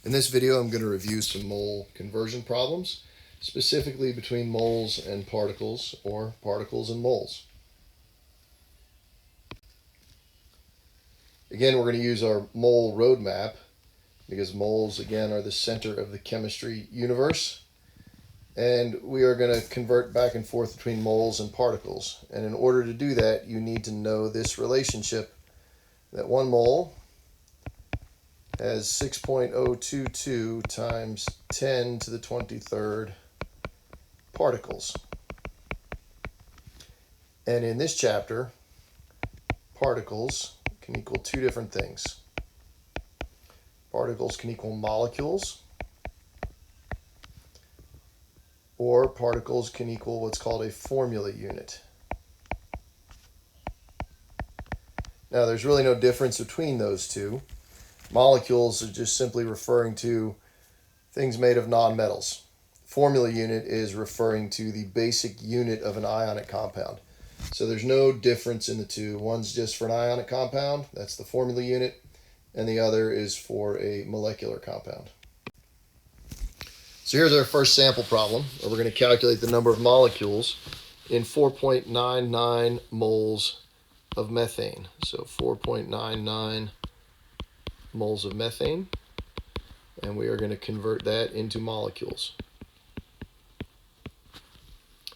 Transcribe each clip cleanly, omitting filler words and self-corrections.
In this video, I'm going to review some mole conversion problems, specifically between moles and particles, or particles and moles. Again, we're going to use our mole roadmap because moles, again, are the center of the chemistry universe. And we are going to convert back and forth between moles and particles. And in order to do that, you need to know this relationship that 1 mole has 6.022 times 10 to the 23rd particles. And in this chapter, particles can equal 2 different things. Particles can equal molecules, or particles can equal what's called a formula unit. Now, there's really no difference between those two. Molecules are just simply referring to things made of nonmetals. Formula unit is referring to the basic unit of an ionic compound. So there's no difference in the two. One's just for an ionic compound, that's the formula unit, and the other is for a molecular compound. So here's our first sample problem, where we're going to calculate the number of molecules in 4.99 moles of methane. So 4.99 moles of methane, and we are going to convert that into molecules.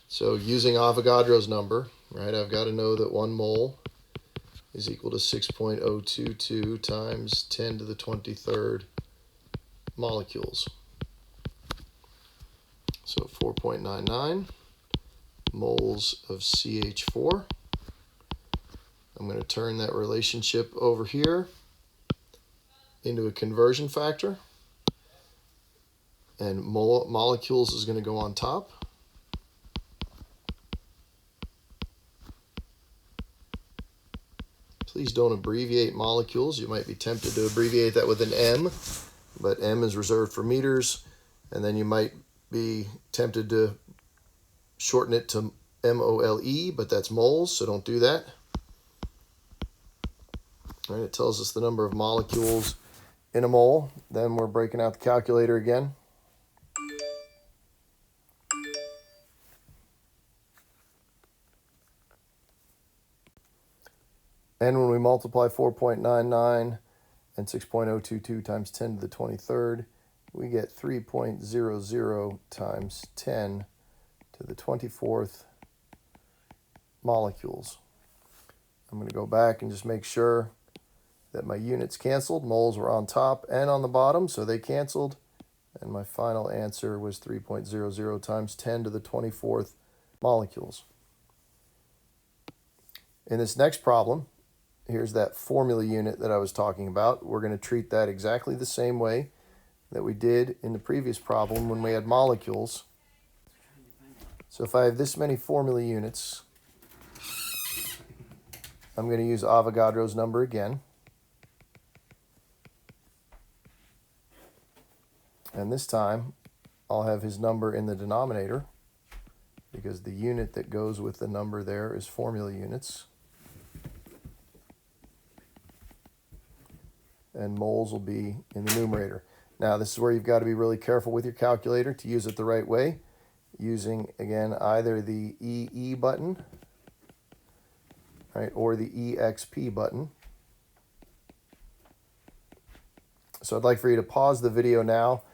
So using Avogadro's number, right, I've got to know that 1 mole is equal to 6.022 times 10 to the 23rd molecules. So 4.99 moles of CH4. I'm going to turn that relationship over here into a conversion factor, and molecules is going to go on top. Please don't abbreviate molecules. You might be tempted to abbreviate that with an M, but M is reserved for meters, and then you might be tempted to shorten it to MOLE, but that's moles, so don't do that. All right, it tells us the number of molecules in a mole. Then we're breaking out the calculator again. And when we multiply 4.99 and 6.022 times 10 to the 23rd, we get 3.00 times 10 to the 24th molecules. I'm going to go back and just make sure that my units canceled. Moles were on top and on the bottom, so they canceled. And my final answer was 3.00 times 10 to the 24th molecules. In this next problem, here's that formula unit that I was talking about. We're going to treat that exactly the same way that we did in the previous problem when we had molecules. So if I have this many formula units, I'm going to use Avogadro's number again. And this time, I'll have his number in the denominator, because the unit that goes with the number there is formula units. And moles will be in the numerator. Now, this is where you've got to be really careful with your calculator to use it the right way, using, again, either the EE button, right, or the EXP button. So I'd like for you to pause the video now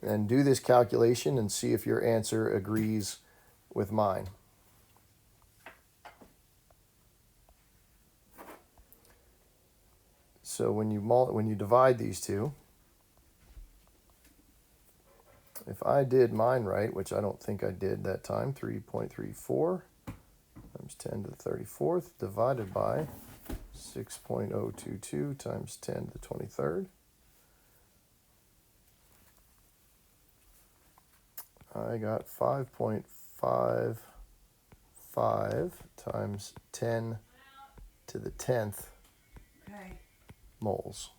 and do this calculation and see if your answer agrees with mine. So when you divide these two, if I did mine right, which I don't think I did that time, 3.34 times 10 to the 34th divided by 6.022 times 10 to the 23rd. I got 5.55 times 10 to the 10th moles.